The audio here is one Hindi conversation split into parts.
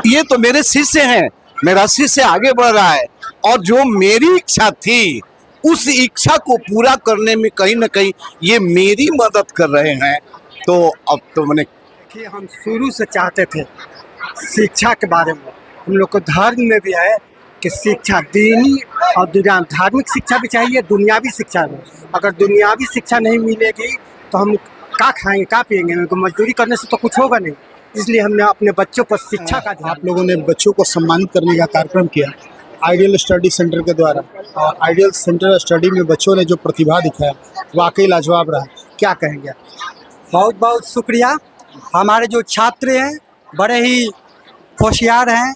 ये तो मेरे शिष्य हैं, मेरा शिष्य आगे बढ़ रहा है और जो मेरी इच्छा थी उस इच्छा को पूरा करने में कहीं ना कहीं ये मेरी मदद कर रहे हैं। तो अब तो मैंने देखिए, हम शुरू से चाहते थे शिक्षा के बारे में, हम लोग को धर्म में भी है कि शिक्षा दीनी और दुनिया, धार्मिक शिक्षा भी चाहिए, दुनियावी शिक्षा भी। अगर दुनियावी शिक्षा नहीं मिलेगी तो हम क्या खाएंगे, क्या पिएंगे, उनको मजदूरी करने से तो कुछ होगा नहीं। इसलिए हमने अपने बच्चों पर शिक्षा का ध्यान। आप लोगों ने बच्चों को सम्मानित करने का कार्यक्रम किया आइडियल स्टडी सेंटर के द्वारा, और आइडियल सेंटर स्टडी में बच्चों ने जो प्रतिभा दिखाया वाकई लाजवाब रहा। क्या कहेंगे आप? बहुत बहुत शुक्रिया। हमारे जो छात्र हैं बड़े ही होशियार हैं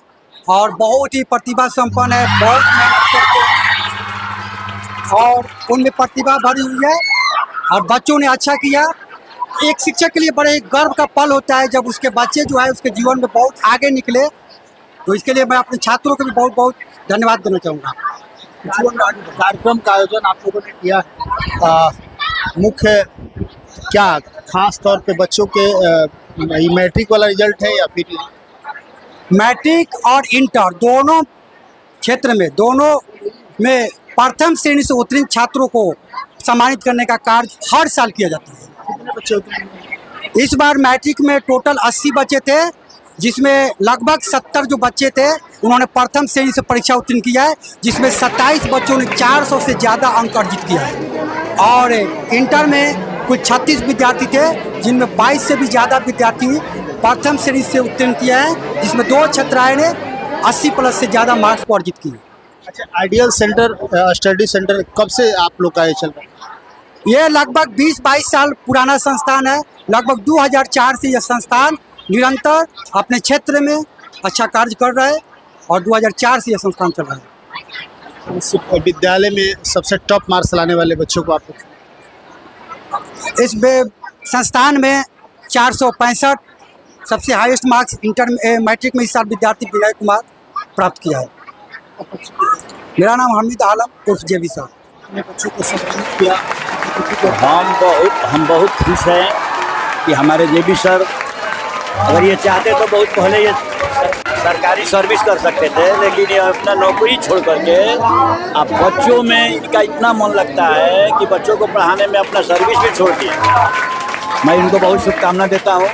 और बहुत ही प्रतिभा संपन्न है, बहुत मेहनत करते हैं और उनमें प्रतिभा भरी हुई है और बच्चों ने अच्छा किया। एक शिक्षक के लिए बड़े ही गर्व का पल होता है जब उसके बच्चे जो है उसके जीवन में बहुत आगे निकले। तो इसके लिए मैं अपने छात्रों को भी बहुत बहुत धन्यवाद देना चाहूँगा। कार्यक्रम का आयोजन आप लोगों ने किया, मुख्य क्या खास तौर पे बच्चों के मैट्रिक वाला रिजल्ट है या फिर मैट्रिक और इंटर दोनों क्षेत्र में, दोनों में प्रथम श्रेणी से उत्तीर्ण छात्रों को सम्मानित करने का कार्य हर साल किया जाता है। कितने बच्चे होते? इस बार मैट्रिक में टोटल 80 बच्चे थे, जिसमें लगभग 70 जो बच्चे थे उन्होंने प्रथम श्रेणी से परीक्षा उत्तीर्ण किया है, जिसमें 27 बच्चों ने 400 से ज़्यादा अंक अर्जित किया है। और इंटर में कुल 36 विद्यार्थी थे, जिनमें 22 से भी ज़्यादा विद्यार्थी प्रथम श्रेणी से उत्तीर्ण किया है, जिसमें 2 छात्राएं ने 80+ से ज़्यादा मार्क्स को अर्जित किए। अच्छा, आइडियल सेंटर स्टडी सेंटर कब से आप लोग का ये चल रहा है? ये लगभग 20-22 साल पुराना संस्थान है। लगभग 2004 से यह संस्थान निरंतर अपने क्षेत्र में अच्छा कार्य कर रहा है और 2004 से यह संस्थान चल रहा है। इस विद्यालय में सबसे टॉप मार्क्स लाने वाले बच्चों को आप इस संस्थान में 465 सबसे हाईएस्ट मार्क्स इंटर मैट्रिक में इस साल विद्यार्थी विनय कुमार प्राप्त किया है। मेरा नाम हमीद आलम उर्फ जेबी साहब। अपने बच्चों को सम्मानित किया। हम बहुत खुश हैं कि हमारे जेबी सर, अगर ये चाहते तो बहुत पहले ये सरकारी सर्विस कर सकते थे, लेकिन ये अपना नौकरी छोड़ करके अब बच्चों में इनका इतना मन लगता है कि बच्चों को पढ़ाने में अपना सर्विस भी छोड़ दिए। मैं इनको बहुत शुभकामना देता हूँ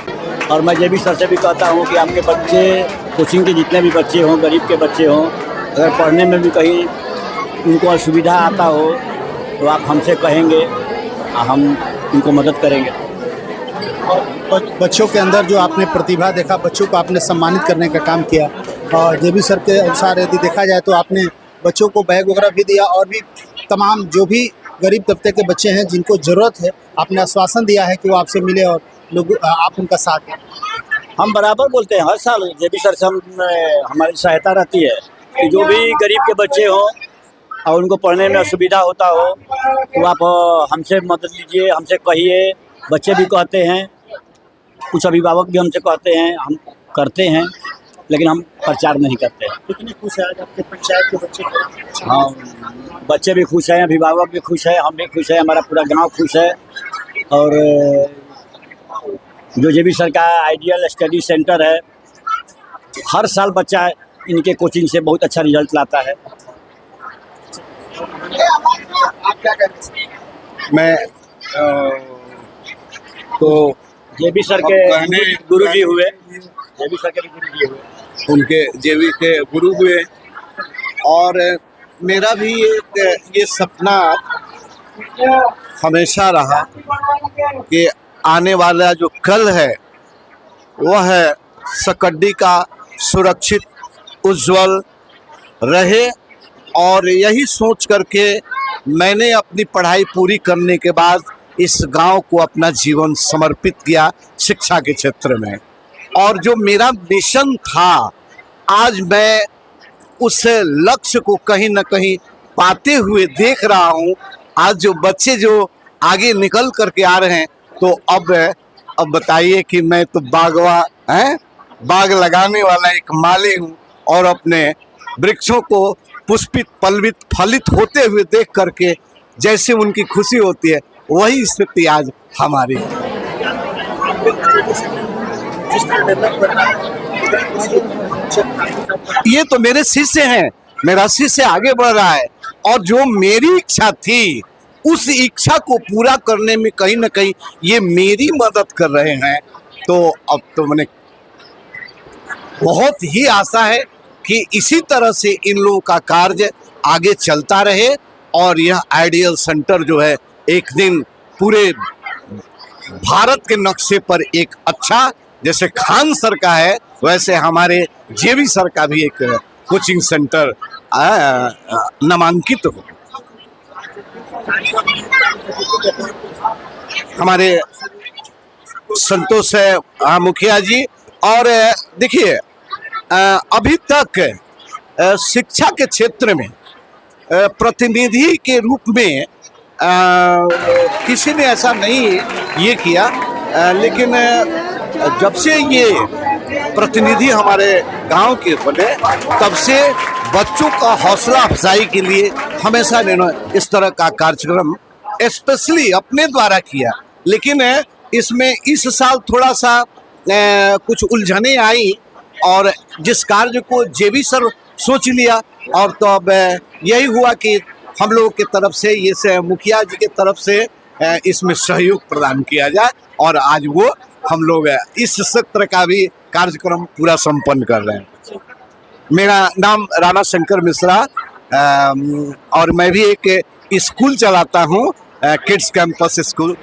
और मैं जेबी सर से भी कहता हूँ कि आपके बच्चे, कोचिंग के जितने भी बच्चे हों, गरीब के बच्चे हों, अगर पढ़ने में भी कहीं उनको असुविधा आता हो तो आप हमसे कहेंगे, हम उनको मदद करेंगे। और बच्चों के अंदर जो आपने प्रतिभा देखा, बच्चों को आपने सम्मानित करने का काम किया, और जेबी सर के अनुसार यदि देखा जाए तो आपने बच्चों को बैग वगैरह भी दिया और भी तमाम जो भी गरीब तबके के बच्चे हैं जिनको ज़रूरत है, आपने आश्वासन दिया है कि वो आपसे मिले और लोग आप उनका साथ दें। हम बराबर बोलते हैं, हर साल जेबी सर से हमारी सहायता रहती है कि जो भी गरीब के बच्चे हों और उनको पढ़ने में असुविधा होता हो तो आप हमसे मदद लीजिए, हमसे कहिए। बच्चे भी कहते हैं, कुछ अभिभावक भी हमसे कहते हैं, हम करते हैं, लेकिन हम प्रचार नहीं करते हैं। कितने खुश हैं आज आपके पंचायत के बच्चे? हाँ, बच्चे भी खुश हैं, अभिभावक भी खुश है, हम भी खुश है, हमारा पूरा गांव खुश है। और जो जेबी सर का आइडियल स्टडी सेंटर है, हर साल बच्चा इनके कोचिंग से बहुत अच्छा रिजल्ट लाता है। आप क्या करें? मैं तो जेबी सर के गुरुजी हुए, जेबी सर के भी गुरुजी हुए, उनके जेबी के गुरु हुए और मेरा भी ये सपना हमेशा रहा कि आने वाला जो कल है वह है सकड्डी का सुरक्षित उज्जवल रहे। और यही सोच करके मैंने अपनी पढ़ाई पूरी करने के बाद इस गांव को अपना जीवन समर्पित किया शिक्षा के क्षेत्र में। और जो मेरा मिशन था, आज मैं उस लक्ष्य को कहीं ना कहीं पाते हुए देख रहा हूँ। आज जो बच्चे जो आगे निकल करके आ रहे हैं, तो अब बताइए कि मैं तो बाग लगाने वाला एक माली हूँ और अपने वृक्षों को पुष्पित पल्वित फलित होते हुए देख करके जैसे उनकी खुशी होती है, वही स्थिति आज हमारी है। जिस तरह डेवलप कर रहा है ये तो मेरे शिष्य हैं, मेरा शिष्य आगे बढ़ रहा है और जो मेरी इच्छा थी उस इच्छा को पूरा करने में कहीं ना कहीं ये मेरी मदद कर रहे हैं। तो अब तो मैंने बहुत ही आशा है कि इसी तरह से इन लोगों का कार्य आगे चलता रहे और यह आइडियल सेंटर जो है एक दिन पूरे भारत के नक्शे पर एक अच्छा, जैसे खान सर का है वैसे हमारे जेबी सर का भी एक कोचिंग सेंटर नामांकित हो। हमारे संतोष है मुखिया जी। और देखिए अभी तक शिक्षा के क्षेत्र में प्रतिनिधि के रूप में किसी ने ऐसा नहीं ये किया, लेकिन जब से ये प्रतिनिधि हमारे गांव के बने तब से बच्चों का हौसला अफजाई के लिए हमेशा इन्होंने इस तरह का कार्यक्रम स्पेशली अपने द्वारा किया। लेकिन इसमें इस साल थोड़ा सा कुछ उलझने आई और जिस कार्य को जेबी सर सोच लिया और तो अब यही हुआ कि हम लोगों की तरफ से ये मुखिया जी की तरफ से इसमें सहयोग प्रदान किया जाए और आज वो हम लोग इस सत्र का भी कार्यक्रम पूरा संपन्न कर रहे हैं। मेरा नाम राणा शंकर मिश्रा और मैं भी एक स्कूल चलाता हूँ, किड्स कैंपस स्कूल।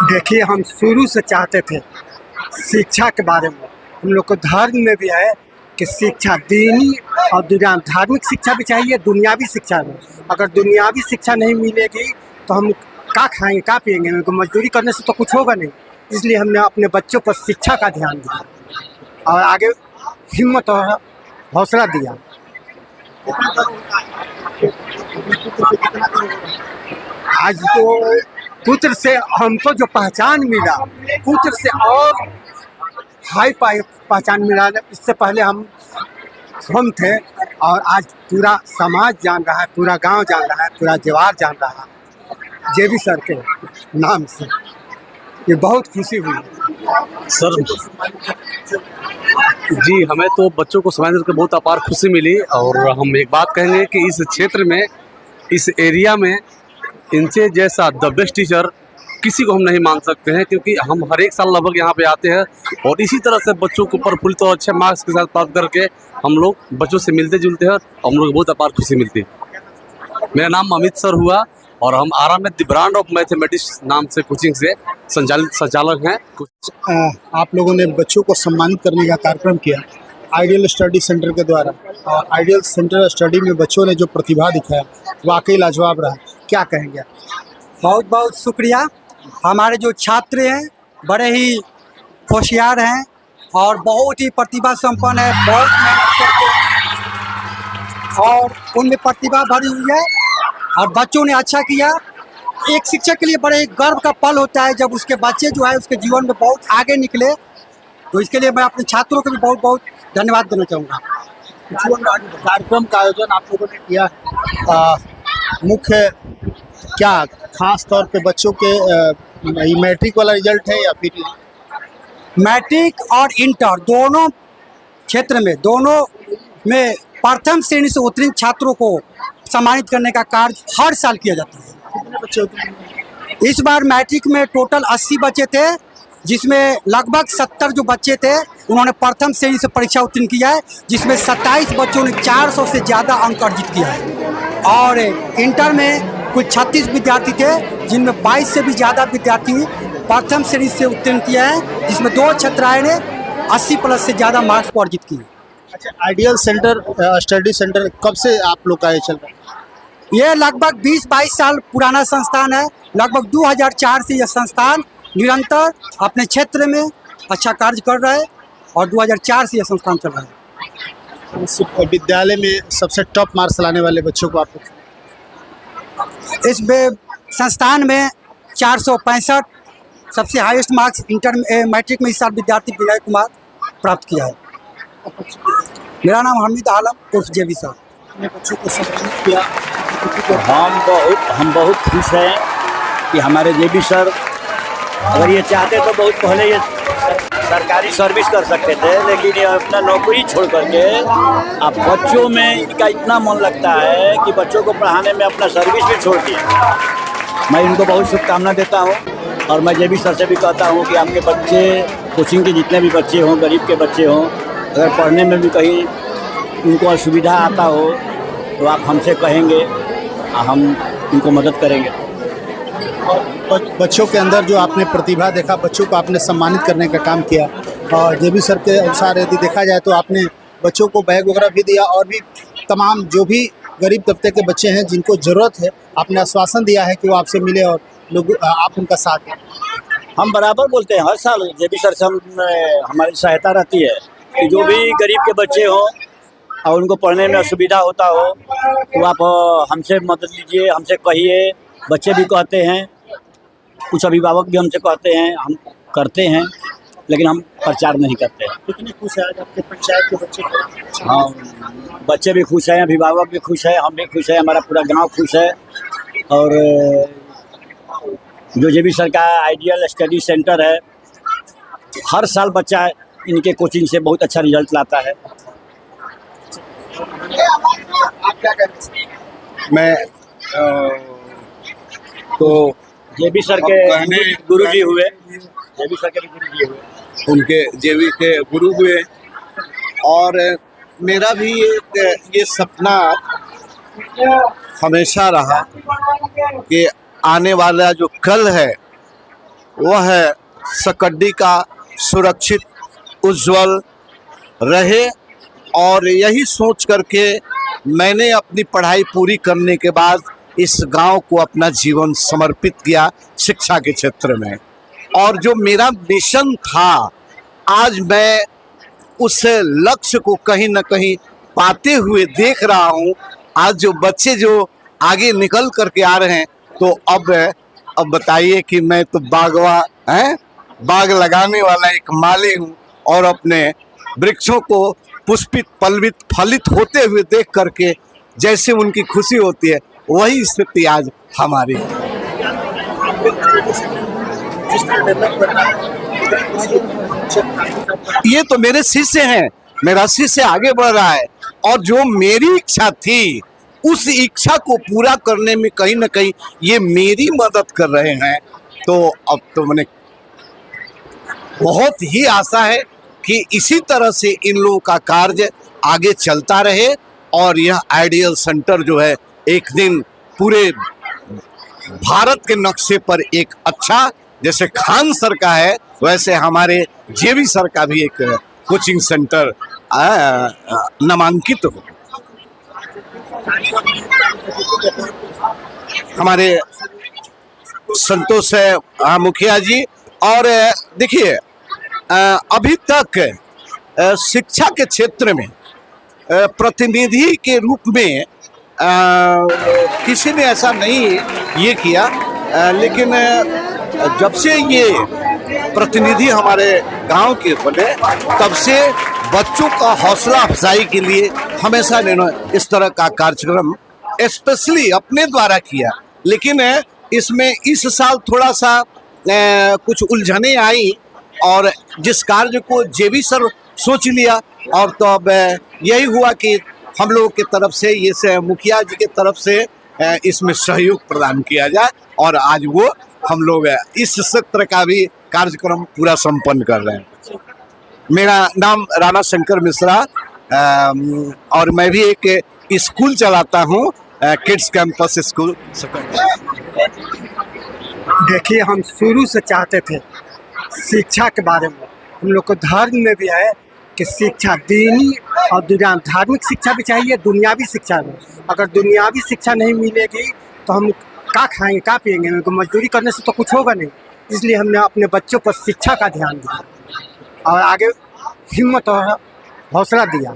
देखिए, हम शुरू से चाहते थे शिक्षा के बारे में, हम लोग को धर्म में भी है कि शिक्षा दीनी और धार्मिक शिक्षा भी चाहिए, दुनियावी शिक्षा भी। अगर दुनियावी शिक्षा नहीं मिलेगी तो हम क्या खाएंगे, क्या पिएंगे, हमको मजदूरी करने से तो कुछ होगा नहीं। इसलिए हमने अपने बच्चों पर शिक्षा का ध्यान दिया और आगे हिम्मत और हौसला दिया। आज तो पुत्र से हमको जो पहचान मिला, पुत्र से और हाई पहचान मिला। इससे पहले हम थे और आज पूरा समाज जान रहा है, पूरा गांव जान रहा है, पूरा जवार जान रहा है जेबी सर के नाम से। ये बहुत खुशी हुई सर जी। हमें तो बच्चों को सम्मानित करके बहुत अपार खुशी मिली और हम एक बात कहेंगे कि इस क्षेत्र में, इस एरिया में इनसे जैसा द बेस्ट टीचर किसी को हम नहीं मान सकते हैं, क्योंकि हम हर एक साल लगभग यहाँ पे आते हैं और इसी तरह से बच्चों को प्रफुल्लित और अच्छे मार्क्स के साथ प्राप्त करके हम लोग बच्चों से मिलते जुलते हैं और हम लोग बहुत अपार खुशी मिलती है। मेरा नाम अमित सर हुआ और हम आरा में द ब्रांड ऑफ मैथमेटिक्स नाम से कोचिंग से संचालक हैं। आप लोगों ने बच्चों को सम्मानित करने का कार्यक्रम किया आइडियल स्टडी सेंटर के द्वारा और आइडियल सेंटर स्टडी में बच्चों ने जो प्रतिभा दिखाया वाकई लाजवाब रहा। क्या कहेंगे? बहुत बहुत शुक्रिया। हमारे जो छात्र हैं बड़े ही होशियार हैं और बहुत ही प्रतिभा संपन्न है, बहुत मेहनत करते हैं और उनमें प्रतिभा भरी हुई है और बच्चों ने अच्छा किया। एक शिक्षक के लिए बड़े गर्व का पल होता है जब उसके बच्चे जो है उसके जीवन में बहुत आगे निकले। तो इसके लिए मैं अपने छात्रों को भी बहुत बहुत धन्यवाद देना चाहूँगा। कार्यक्रम का आयोजन आप लोगों ने किया, मुख्य क्या खास तौर पे बच्चों के मैट्रिक वाला रिजल्ट है या फिर मैट्रिक और इंटर दोनों क्षेत्र में, दोनों में प्रथम श्रेणी से उत्तीर्ण छात्रों को सम्मानित करने का कार्य हर साल किया जाता है। कितने बच्चे होते हैं? इस बार मैट्रिक में टोटल 80 बच्चे थे, जिसमें लगभग 70 जो बच्चे थे उन्होंने प्रथम श्रेणी से परीक्षा उत्तीर्ण किया है, जिसमें 27 बच्चों ने 400 से ज़्यादा अंक अर्जित किया है। और इंटर में कुछ 36 विद्यार्थी थे, जिनमें 22 से भी ज़्यादा विद्यार्थी प्रथम श्रेणी से उत्तीर्ण किया है, जिसमें 2 छात्राएं ने 80+ से ज़्यादा मार्क्स को अर्जित किए। अच्छा, आइडियल सेंटर स्टडी सेंटर कब से आप लोग का ये चल रहा है? ये लगभग 20-22 साल पुराना संस्थान है। लगभग 2004 से यह संस्थान निरंतर अपने क्षेत्र में अच्छा कार्य कर रहा है और 2004 से यह संस्थान चल रहा है। इस विद्यालय में सबसे टॉप मार्क्स लाने वाले बच्चों को आप इस संस्थान में 465 सबसे हाईएस्ट मार्क्स इंटर मैट्रिक में इस साल विद्यार्थी विनय कुमार प्राप्त किया है। मेरा नाम हमीद आलम उर्फ जेबी सर। बच्चों को सम्मानित किया। हम बहुत खुश हैं कि हमारे जेबी सर, अगर ये चाहते तो बहुत पहले ये सरकारी सर्विस कर सकते थे, लेकिन ये अपना नौकरी छोड़ करके अब बच्चों में इनका इतना मन लगता है कि बच्चों को पढ़ाने में अपना सर्विस भी छोड़ दिया। मैं इनको बहुत शुभकामना देता हूँ और मैं जेबी सर से भी कहता हूँ कि आपके बच्चे, कोचिंग के जितने भी बच्चे हों, गरीब के बच्चे हों, अगर पढ़ने में भी कहीं उनको असुविधा आता हो तो आप हमसे कहेंगे, हम उनको मदद करेंगे। और बच्चों के अंदर जो आपने प्रतिभा देखा, बच्चों को आपने सम्मानित करने का काम किया, और जेबी सर के अनुसार यदि देखा जाए तो आपने बच्चों को बैग वगैरह भी दिया, और भी तमाम जो भी गरीब तबके के बच्चे हैं जिनको ज़रूरत है, आपने आश्वासन दिया है कि वो आपसे मिले और लोग आप उनका साथ दें। हम बराबर बोलते हैं, हर साल जेबी सर से हमारी सहायता रहती है कि जो भी गरीब के बच्चे हों और उनको पढ़ने में असुविधा होता हो तो आप हमसे मदद लीजिए, हमसे कहिए। बच्चे भी कहते हैं, कुछ अभिभावक भी हमसे कहते हैं, हम करते हैं, लेकिन हम प्रचार नहीं करते हैं। कितने खुश हैं आज आपके पंचायत के बच्चे? हाँ, बच्चे भी खुश हैं, अभिभावक भी खुश है, हम भी खुश हैं, हमारा पूरा गांव खुश है। और जो जेबी सर का आइडियल स्टडी सेंटर है, हर साल बच्चा इनके कोचिंग से बहुत अच्छा रिजल्ट लाता है। आप क्या करें? मैं तो जेबी सर के गुरुजी हुए, जेबी सर के भी गुरुजी हुए, उनके जेबी के गुरु हुए, और मेरा भी ये सपना हमेशा रहा कि आने वाला जो कल है वह है सकड्डी का सुरक्षित, उज्जवल रहे। और यही सोच करके मैंने अपनी पढ़ाई पूरी करने के बाद इस गांव को अपना जीवन समर्पित किया शिक्षा के क्षेत्र में। और जो मेरा मिशन था, आज मैं उस लक्ष्य को कहीं ना कहीं पाते हुए देख रहा हूँ। आज जो बच्चे जो आगे निकल करके आ रहे हैं, तो अब बताइए कि मैं तो बाग लगाने वाला एक माली हूँ, और अपने वृक्षों को पुष्पित, पल्वित, फलित होते हुए देख करके जैसे उनकी खुशी होती है, वही स्थिति आज हमारी है। ये तो मेरे शिष्य हैं, मेरा शिष्य आगे बढ़ रहा है, और जो मेरी इच्छा थी उस इच्छा को पूरा करने में कहीं ना कहीं ये मेरी मदद कर रहे हैं। तो अब तो मैंने बहुत ही आशा है कि इसी तरह से इन लोगों का कार्य आगे चलता रहे, और यह आइडियल सेंटर जो है एक दिन पूरे भारत के नक्शे पर एक अच्छा, जैसे खान सर का है वैसे हमारे जेबी सर का भी एक कोचिंग सेंटर नामांकित हो। हमारे संतोष है मुखिया जी। और देखिए, अभी तक शिक्षा के क्षेत्र में प्रतिनिधि के रूप में किसी ने ऐसा नहीं ये किया, लेकिन जब से ये प्रतिनिधि हमारे गांव के बने, तब से बच्चों का हौसला अफजाई के लिए हमेशा इन्होंने इस तरह का कार्यक्रम स्पेशली अपने द्वारा किया। लेकिन इसमें इस साल थोड़ा सा कुछ उलझने आई, और जिस कार्य को जेबी सर सोच लिया, और तो अब यही हुआ कि हम लोगों की तरफ से, ये मुखिया जी की तरफ से इसमें सहयोग प्रदान किया जाए, और आज वो हम लोग इस सत्र का भी कार्यक्रम पूरा संपन्न कर रहे हैं। मेरा नाम राणा शंकर मिश्रा, और मैं भी एक स्कूल चलाता हूँ, किड्स कैंपस स्कूल। देखिए, हम शुरू से चाहते थे शिक्षा के बारे में, हम लोग को धर्म में भी है कि शिक्षा दीनी और दुनिया, धार्मिक शिक्षा भी चाहिए, दुनियावी शिक्षा भी। अगर दुनियावी शिक्षा नहीं मिलेगी तो हम क्या खाएंगे, क्या पिएंगे? हमको मजदूरी करने से तो कुछ होगा नहीं। इसलिए हमने अपने बच्चों पर शिक्षा का ध्यान दिया और आगे हिम्मत और हौसला दिया।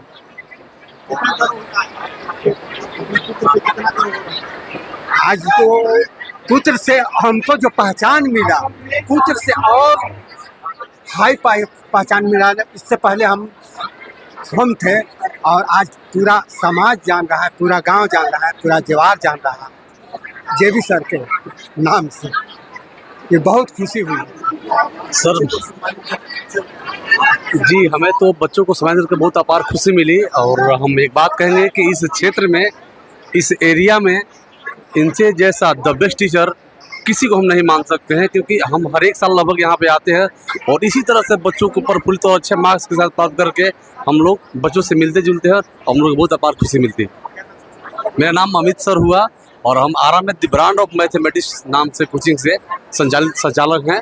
आज तो पुत्र से हमको जो पहचान मिला, पुत्र से और हाई पहचान मिला। इससे पहले हम थे, और आज पूरा समाज जान रहा है, पूरा गांव जान रहा है, पूरा जवार जान रहा है जेबी सर के नाम से। ये बहुत खुशी हुई। सर जी, हमें तो बच्चों को सम्मानित करके बहुत अपार खुशी मिली और हम एक बात कहेंगे कि इस क्षेत्र में, इस एरिया में इनसे जैसा द बेस्ट टीचर किसी को हम नहीं मान सकते हैं, क्योंकि हम हर एक साल लगभग यहाँ पे आते हैं और इसी तरह से बच्चों को प्रफुल्लित और अच्छे मार्क्स के साथ प्राप्त करके हम लोग बच्चों से मिलते जुलते हैं और हम लोग को बहुत अपार खुशी मिलती है। मेरा नाम अमित सर हुआ और हम आरा में द ब्रांड ऑफ मैथमेटिक्स नाम से कोचिंग से संचालक हैं।